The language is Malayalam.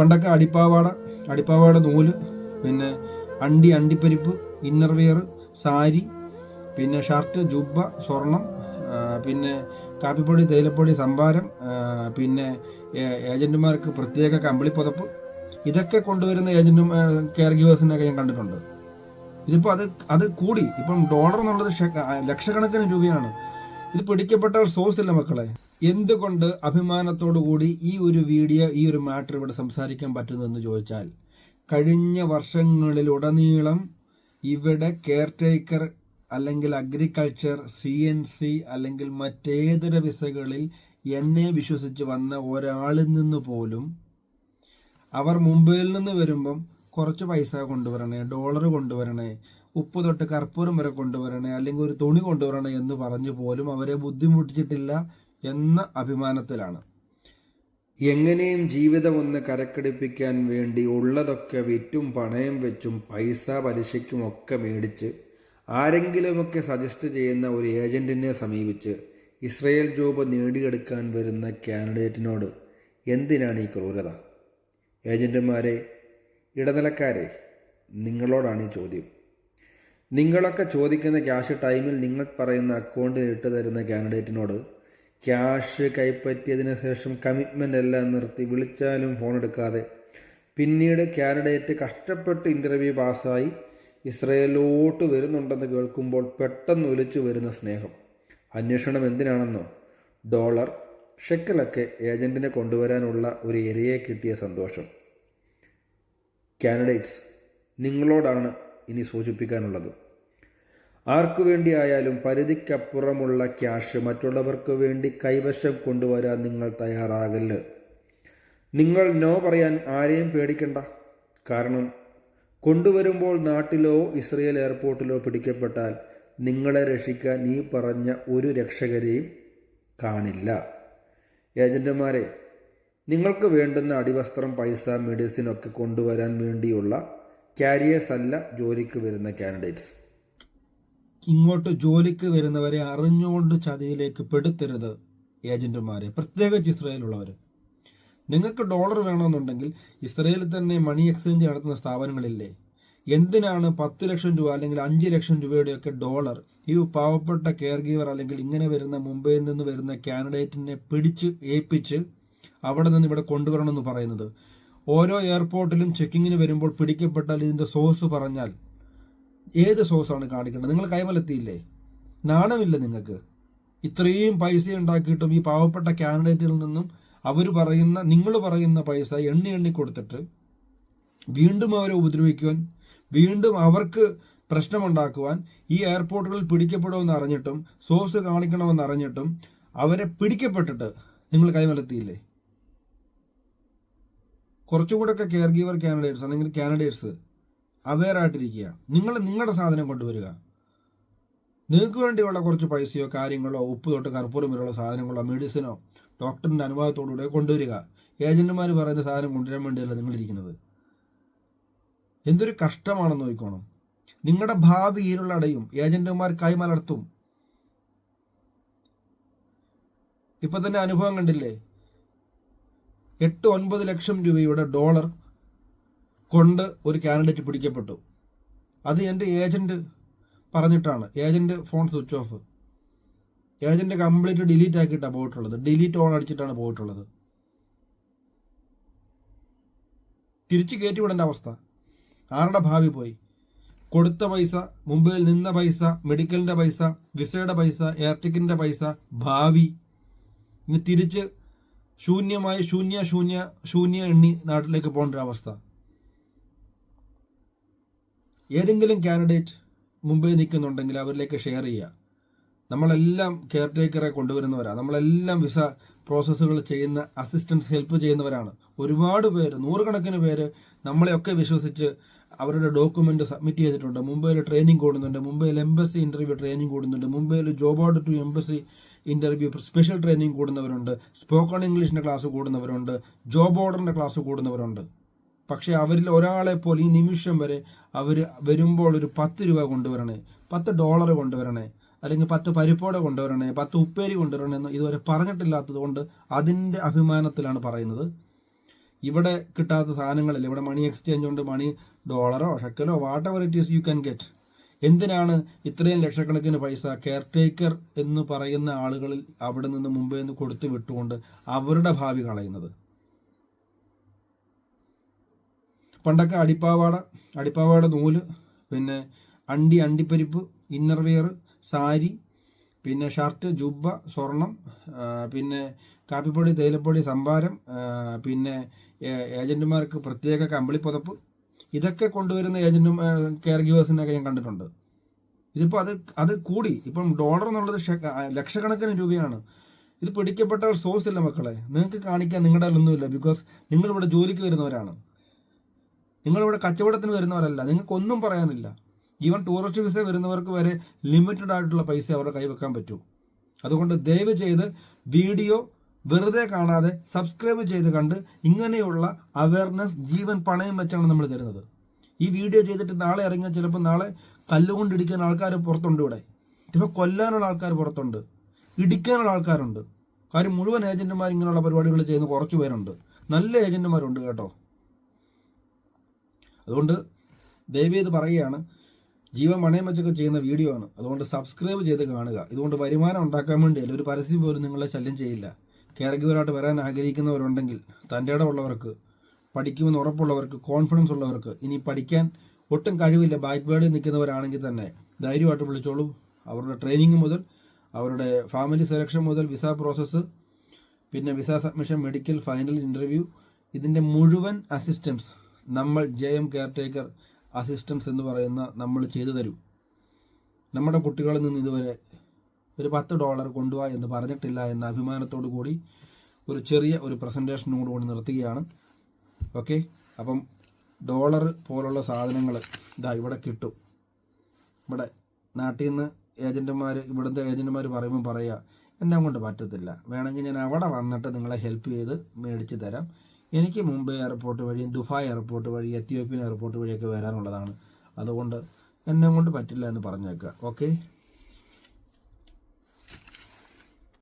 പണ്ടൊക്കെ അടിപ്പാവാട നൂല്, പിന്നെ അണ്ടിപ്പരിപ്പ്, ഇന്നർ വെയർ, സാരി, പിന്നെ ഷർട്ട്, ജുബ്ബ, സ്വർണം, പിന്നെ കാപ്പിപ്പൊടി, തേയിലപ്പൊടി, സംഭാരം, പിന്നെ ഏജന്റുമാർക്ക് പ്രത്യേക കമ്പിളിപ്പുതപ്പ്, ഇതൊക്കെ കൊണ്ടുവരുന്ന കെയർ ഗീവേഴ്സിനൊക്കെ ഞാൻ കണ്ടിട്ടുണ്ട്. ഇതിപ്പോൾ അത് കൂടി, ഇപ്പം ഡോളർ എന്നുള്ളത് ലക്ഷക്കണക്കിന് രൂപയാണ്. ഇത് പിടിക്കപ്പെട്ട സോഴ്സ് ഇല്ല മക്കളെ. എന്തുകൊണ്ട് അഭിമാനത്തോടു കൂടി ഈ ഒരു മാറ്റർ ഇവിടെ സംസാരിക്കാൻ പറ്റുന്നതെന്ന് ചോദിച്ചാൽ, കഴിഞ്ഞ വർഷങ്ങളിലുടനീളം ഇവിടെ കെയർ ടേക്കർ അല്ലെങ്കിൽ അഗ്രികൾച്ചർ, CNC അല്ലെങ്കിൽ മറ്റേതര വിസകളിൽ എന്നെ വിശ്വസിച്ച് വന്ന ഒരാളിൽ നിന്ന് പോലും അവർ മുംബൈയിൽ നിന്ന് വരുമ്പം കുറച്ച് പൈസ കൊണ്ടുവരണേ, ഡോളർ കൊണ്ടുവരണേ, ഉപ്പ് തൊട്ട് കർപ്പൂരം വരെ കൊണ്ടുവരണേ, അല്ലെങ്കിൽ ഒരു തുണി കൊണ്ടുവരണേ എന്ന് പറഞ്ഞു പോലും അവരെ ബുദ്ധിമുട്ടിച്ചിട്ടില്ല എന്ന അഭിമാനത്തിലാണ്. എങ്ങനെയും ജീവിതം ഒന്ന് കരക്കടിപ്പിക്കാൻ വേണ്ടി ഉള്ളതൊക്കെ വിറ്റും പണയം വെച്ചും പൈസ പലിശയ്ക്കും ഒക്കെ മേടിച്ച് ആരെങ്കിലുമൊക്കെ സജസ്റ്റ് ചെയ്യുന്ന ഒരു ഏജന്റിനെ സമീപിച്ച് ഇസ്രയേൽ ജോബ് നേടിയെടുക്കാൻ വരുന്ന കാൻഡിഡേറ്റിനോട് എന്തിനാണ് ഈ ക്രൂരത? ഏജന്റുമാരെ, ഇടനിലക്കാരെ, നിങ്ങളോടാണ് ഈ ചോദ്യം. നിങ്ങളൊക്കെ ചോദിക്കുന്ന ക്യാഷ് ടൈമിൽ നിങ്ങൾ പറയുന്ന അക്കൗണ്ടിൽ ഇട്ട് തരുന്ന കാൻഡിഡേറ്റിനോട് ക്യാഷ് കൈപ്പറ്റിയതിന് ശേഷം കമ്മിറ്റ്മെൻ്റ് എല്ലാം നിർത്തി വിളിച്ചാലും ഫോൺ എടുക്കാതെ പിന്നീട് കാൻഡിഡേറ്റ് കഷ്ടപ്പെട്ട് ഇൻ്റർവ്യൂ പാസ്സായി ഇസ്രയേലിലോട്ട് വരുന്നുണ്ടെന്ന് കേൾക്കുമ്പോൾ പെട്ടെന്ന് ഒലിച്ചു വരുന്ന സ്നേഹം. അന്വേഷണം എന്തിനാണെന്നോ? ഡോളർ, ഷെക്കലൊക്കെ ഏജന്റിനെ കൊണ്ടുവരാനുള്ള ഒരു ഇരയെ കിട്ടിയ സന്തോഷം. കാൻഡിഡേറ്റ്സ്, നിങ്ങളോടാണ് ഇനി സൂചിപ്പിക്കാനുള്ളത്. ആർക്കു വേണ്ടിയായാലും പരിധിക്കപ്പുറമുള്ള ക്യാഷ് മറ്റുള്ളവർക്ക് വേണ്ടി കൈവശം കൊണ്ടുവരാൻ നിങ്ങൾ തയ്യാറാകല്ല്. നിങ്ങൾ നോ പറയാൻ ആരെയും പേടിക്കണ്ട. കാരണം കൊണ്ടുവരുമ്പോൾ നാട്ടിലോ ഇസ്രയേൽ എയർപോർട്ടിലോ പിടിക്കപ്പെട്ടാൽ നിങ്ങളെ രക്ഷിക്കാൻ ഈ പറഞ്ഞ ഒരു രക്ഷകരെയും കാണില്ല. ഏജന്റുമാരെ, നിങ്ങൾക്ക് വേണ്ടുന്ന അടിവസ്ത്രം, പൈസ, മെഡിസിൻ ഒക്കെ കൊണ്ടുവരാൻ വേണ്ടിയുള്ള കാരിയേഴ്സ് അല്ല ജോലിക്ക് വരുന്ന കാൻഡിഡേറ്റ്സ്. ഇങ്ങോട്ട് ജോലിക്ക് വരുന്നവരെ അറിഞ്ഞുകൊണ്ട് ചതിയിലേക്ക് പെടുത്തരുത് ഏജന്റുമാരെ, പ്രത്യേകിച്ച് ഇസ്രയേലുള്ളവർ. നിങ്ങൾക്ക് ഡോളർ വേണമെന്നുണ്ടെങ്കിൽ ഇസ്രയേലിൽ തന്നെ മണി എക്സ്ചേഞ്ച് നടത്തുന്ന സ്ഥാപനങ്ങളില്ലേ? എന്തിനാണ് 10 ലക്ഷം രൂപ അല്ലെങ്കിൽ 5 ലക്ഷം രൂപയുടെയൊക്കെ ഡോളർ ഈ പാവപ്പെട്ട കെയർ ഗീവർ അല്ലെങ്കിൽ ഇങ്ങനെ വരുന്ന മുംബൈയിൽ നിന്ന് വരുന്ന കാൻഡിഡേറ്റിനെ പിടിച്ച് ഏൽപ്പിച്ച് അവിടെ നിന്ന് ഇവിടെ കൊണ്ടുവരണമെന്ന് പറയുന്നത്? ഓരോ എയർപോർട്ടിലും ചെക്കിങ്ങിന് വരുമ്പോൾ പിടിക്കപ്പെട്ടാൽ ഇതിൻ്റെ സോഴ്സ് പറഞ്ഞാൽ ഏത് സോഴ്സാണ് കാണിക്കേണ്ടത്? നിങ്ങൾ കൈമലെത്തിയില്ലേ? നാണമില്ല നിങ്ങൾക്ക്? ഇത്രയും പൈസ ഉണ്ടാക്കിയിട്ടും ഈ പാവപ്പെട്ട കാൻഡിഡേറ്റിൽ നിന്നും നിങ്ങൾ പറയുന്ന പൈസ എണ്ണി കൊടുത്തിട്ട് വീണ്ടും അവരെ ഉപദ്രവിക്കുവാൻ, വീണ്ടും അവർക്ക് പ്രശ്നമുണ്ടാക്കുവാൻ, ഈ എയർപോർട്ടുകളിൽ പിടിക്കപ്പെടുമെന്ന് അറിഞ്ഞിട്ടും സോഴ്സ് കാണിക്കണമെന്ന് അറിഞ്ഞിട്ടും അവരെ പിടിക്കപ്പെട്ടിട്ട് നിങ്ങൾ കൈമലെത്തിയില്ലേ? കുറച്ചുകൂടെയൊക്കെ കെയർ ഗീവർ കാൻഡിഡേറ്റ്സ് അല്ലെങ്കിൽ കാൻഡിഡേറ്റ്സ് അവെയർ ആയിട്ടിരിക്കുക. നിങ്ങളുടെ സാധനം കൊണ്ടുവരിക. നിങ്ങൾക്ക് വേണ്ടിയുള്ള കുറച്ച് പൈസയോ കാര്യങ്ങളോ ഉപ്പ് തൊട്ട് കർപ്പൂരം വരെയുള്ള സാധനങ്ങളോ മെഡിസിനോ ഡോക്ടറിൻ്റെ അനുഭവത്തോടുകൂടെ കൊണ്ടുവരിക. ഏജന്റുമാർ പറയുന്ന സാധനം കൊണ്ടുവരാൻ വേണ്ടിയല്ല നിങ്ങളിരിക്കുന്നത്. എന്തൊരു കഷ്ടമാണെന്ന് നോക്കിക്കോണം. നിങ്ങളുടെ ഭാവി ഇരുളടയും. ഏജന്റുമാർ കൈമലർത്തും. ഇപ്പൊ തന്നെ അനുഭവം കണ്ടില്ലേ? 8-9 ലക്ഷം രൂപയുടെ ഡോളർ കൊണ്ട് ഒരു കാൻഡിഡേറ്റ് പിടിക്കപ്പെട്ടു. അത് എൻ്റെ ഏജന്റ് പറഞ്ഞിട്ടാണ്. Agent phone switch off, agent complete delete ആക്കിയിട്ടാണ് പോയിട്ടുള്ളത്. ഡിലീറ്റ് ഓൺ അടിച്ചിട്ടാണ് പോയിട്ടുള്ളത്. തിരിച്ച് കയറ്റിവിടേണ്ട അവസ്ഥ. ആരുടെ ഭാവി പോയി? കൊടുത്ത പൈസ, മുംബൈയിൽ നിന്ന പൈസ, മെഡിക്കലിന്റെ പൈസ, വിസയുടെ പൈസ, എയർ ടിക്കറ്റിന്റെ പൈസ, ഭാവി ഇനി തിരിച്ച് ശൂന്യ എണ്ണി നാട്ടിലേക്ക് പോകേണ്ട ഒരു അവസ്ഥ. ഏതെങ്കിലും കാൻഡിഡേറ്റ് മുംബൈ നിൽക്കുന്നുണ്ടെങ്കിൽ അവരിലേക്ക് ഷെയർ ചെയ്യുക. നമ്മളെല്ലാം കെയർ ടേക്കറെ കൊണ്ടുവരുന്നവരാണ്. നമ്മളെല്ലാം വിസ പ്രോസസ്സുകൾ ചെയ്യുന്ന അസിസ്റ്റൻസ് ഹെൽപ്പ് ചെയ്യുന്നവരാണ്. ഒരുപാട് പേര്, 100 കണക്കിന് പേര് നമ്മളെയൊക്കെ വിശ്വസിച്ച് അവരുടെ ഡോക്യുമെന്റ് സബ്മിറ്റ് ചെയ്തിട്ടുണ്ട്. മുംബൈയിൽ ട്രെയിനിങ് കൂടുന്നുണ്ട്, മുംബൈയിൽ എംബസി ഇന്റർവ്യൂ ട്രെയിനിങ് കൂടുന്നുണ്ട്, മുംബൈയിൽ job order to embassy interview special training കൂടുന്നവരുണ്ട്, സ്പോക്കൺ ഇംഗ്ലീഷിന്റെ ക്ലാസ് കൂടുന്നവരുണ്ട്, ജോബ് ഓർഡറിന്റെ ക്ലാസ് കൂടുന്നവരുണ്ട്. പക്ഷെ അവരിൽ ഒരാളെ പോലെ ഈ നിമിഷം വരെ അവർ വരുമ്പോൾ ഒരു 10 രൂപ കൊണ്ടുവരണേ, $10 കൊണ്ടുവരണേ, അല്ലെങ്കിൽ 10 പരിപ്പോടെ കൊണ്ടുവരണേ, 10 ഉപ്പേരി കൊണ്ടുവരണേ എന്ന് ഇതുവരെ പറഞ്ഞിട്ടില്ലാത്തത് കൊണ്ട് അതിൻ്റെ അഭിമാനത്തിലാണ് പറയുന്നത്. ഇവിടെ കിട്ടാത്ത സാധനങ്ങളില്ല. ഇവിടെ മണി എക്സ്ചേഞ്ച് ഉണ്ട്, മണി ഡോളറോ ഷെക്കലോ whatever it is you can get. എന്തിനാണ് ഇത്രയും ലക്ഷക്കണക്കിന് പൈസ കെയർ ടേക്കർ എന്ന് പറയുന്ന ആളുകളിൽ അവിടെ നിന്ന് മുമ്പേ നിന്ന് കൊടുത്തു വിട്ടുകൊണ്ട് അവരുടെ ഭാവി കളയുന്നത്? പണ്ടൊക്കെ അടിപ്പാവാട നൂല്, പിന്നെ അണ്ടിപ്പരിപ്പ്, ഇന്നർ വെയർ, സാരി, പിന്നെ ഷർട്ട്, ജുബ്ബ, സ്വർണം, പിന്നെ കാപ്പിപ്പൊടി, തേയിലപ്പൊടി, സംഭാരം, പിന്നെ ഏജന്റുമാർക്ക് പ്രത്യേക കമ്പിളിപ്പുതപ്പ്, ഇതൊക്കെ കൊണ്ടുവരുന്ന കെയർ ഗിവേഴ്സിനൊക്കെ ഞാൻ കണ്ടിട്ടുണ്ട്. ഇതിപ്പോൾ അത് കൂടി. ഇപ്പം ഡോളർ എന്നുള്ളത് ലക്ഷക്കണക്കിന് രൂപയാണ്. ഇത് പിടിക്കപ്പെട്ട ഒരു സോഴ്സ് ഇല്ല മക്കളെ. നിങ്ങൾക്ക് കാണിക്കാൻ നിങ്ങളുടെ ഒന്നുമില്ല. ബിക്കോസ് നിങ്ങളിവിടെ ജോലിക്ക് വരുന്നവരാണ്, നിങ്ങളിവിടെ കച്ചവടത്തിന് വരുന്നവരല്ല. നിങ്ങൾക്കൊന്നും പറയാനില്ല. ഈവൻ ടൂറിസ്റ്റ് വിസ വരുന്നവർക്ക് വരെ ലിമിറ്റഡ് ആയിട്ടുള്ള പൈസ അവരുടെ കൈവെക്കാൻ പറ്റൂ. അതുകൊണ്ട് ദയവ് ചെയ്ത് വീഡിയോ വെറുതെ കാണാതെ സബ്സ്ക്രൈബ് ചെയ്ത് കണ്ട് ഇങ്ങനെയുള്ള അവയർനെസ് ജീവൻ പണയം വെച്ചാണ് നമ്മൾ തരുന്നത്. ഈ വീഡിയോ ചെയ്തിട്ട് നാളെ ഇറങ്ങിയാൽ ചിലപ്പോൾ നാളെ കല്ലുകൊണ്ട് ഇടിക്കാൻ ആൾക്കാർ പുറത്തുണ്ട്. ഇവിടെ ചിലപ്പോൾ കൊല്ലാനുള്ള ആൾക്കാർ പുറത്തുണ്ട്, ഇടിക്കാനുള്ള ആൾക്കാരുണ്ട്. കാര്യം മുഴുവൻ ഏജന്റുമാർ ഇങ്ങനെയുള്ള പരിപാടികൾ ചെയ്യുന്ന കുറച്ച് പേരുണ്ട്. നല്ല ഏജന്റുമാരുണ്ട് കേട്ടോ. അതുകൊണ്ട് ദയവേത് പറയുകയാണ്, ജീവൻ പണയം വെച്ചൊക്കെ ചെയ്യുന്ന വീഡിയോ ആണ്. അതുകൊണ്ട് സബ്സ്ക്രൈബ് ചെയ്ത് കാണുക. ഇതുകൊണ്ട് വരുമാനം ഉണ്ടാക്കാൻ വേണ്ടിയല്ല, ഒരു പരസ്യം പോലും നിങ്ങളെ ശല്യം ചെയ്യില്ല. കെയർ ഗിവറായിട്ട് വരാൻ ആഗ്രഹിക്കുന്നവരുണ്ടെങ്കിൽ, തൻ്റെ ഇടമുള്ളവർക്ക്, പഠിക്കുമെന്ന് ഉറപ്പുള്ളവർക്ക്, കോൺഫിഡൻസ് ഉള്ളവർക്ക്, ഇനി പഠിക്കാൻ ഒട്ടും കഴിവില്ല ബാക്ക് ബേർഡിൽ നിൽക്കുന്നവരാണെങ്കിൽ തന്നെ ധൈര്യമായിട്ട് വിളിച്ചോളൂ. അവരുടെ ട്രെയിനിങ് മുതൽ, അവരുടെ ഫാമിലി സെലക്ഷൻ മുതൽ, വിസ പ്രോസസ്സ്, പിന്നെ visa submission, medical, final interview, ഇതിൻ്റെ മുഴുവൻ അസിസ്റ്റൻസ് നമ്മൾ JM കെയർ ടേക്കർ അസിസ്റ്റൻസ് എന്ന് പറയുന്ന നമ്മൾ ചെയ്തു തരും. നമ്മുടെ കുട്ടികളിൽ നിന്ന് ഇതുവരെ ഒരു $10 കൊണ്ടുപോവാ എന്ന് പറഞ്ഞിട്ടില്ല എന്ന അഭിമാനത്തോടു കൂടി ഒരു ചെറിയ ഒരു പ്രസൻറ്റേഷനോട് കൂടി നിർത്തുകയാണ്. ഓക്കെ, അപ്പം ഡോളർ പോലുള്ള സാധനങ്ങൾ ഇതാ ഇവിടെ കിട്ടും. ഇവിടെ നാട്ടിൽ നിന്ന് ഇവിടുത്തെ ഏജൻറ്റുമാർ പറയുമ്പോൾ പറയുക, എന്നെ കൊണ്ട് പറ്റത്തില്ല, വേണമെങ്കിൽ ഞാൻ അവിടെ വന്നിട്ട് നിങ്ങളെ ഹെൽപ്പ് ചെയ്ത് മേടിച്ച് തരാം. എനിക്ക് മുംബൈ എയർപോർട്ട് വഴിയും ദുബായ് എയർപോർട്ട് വഴി എത്യോപ്യൻ എയർപോർട്ട് വഴിയൊക്കെ വരാനുള്ളതാണ്. അതുകൊണ്ട് എന്നെ കൊണ്ട് പറ്റില്ല എന്ന് പറഞ്ഞേക്കുക. ഓക്കെ.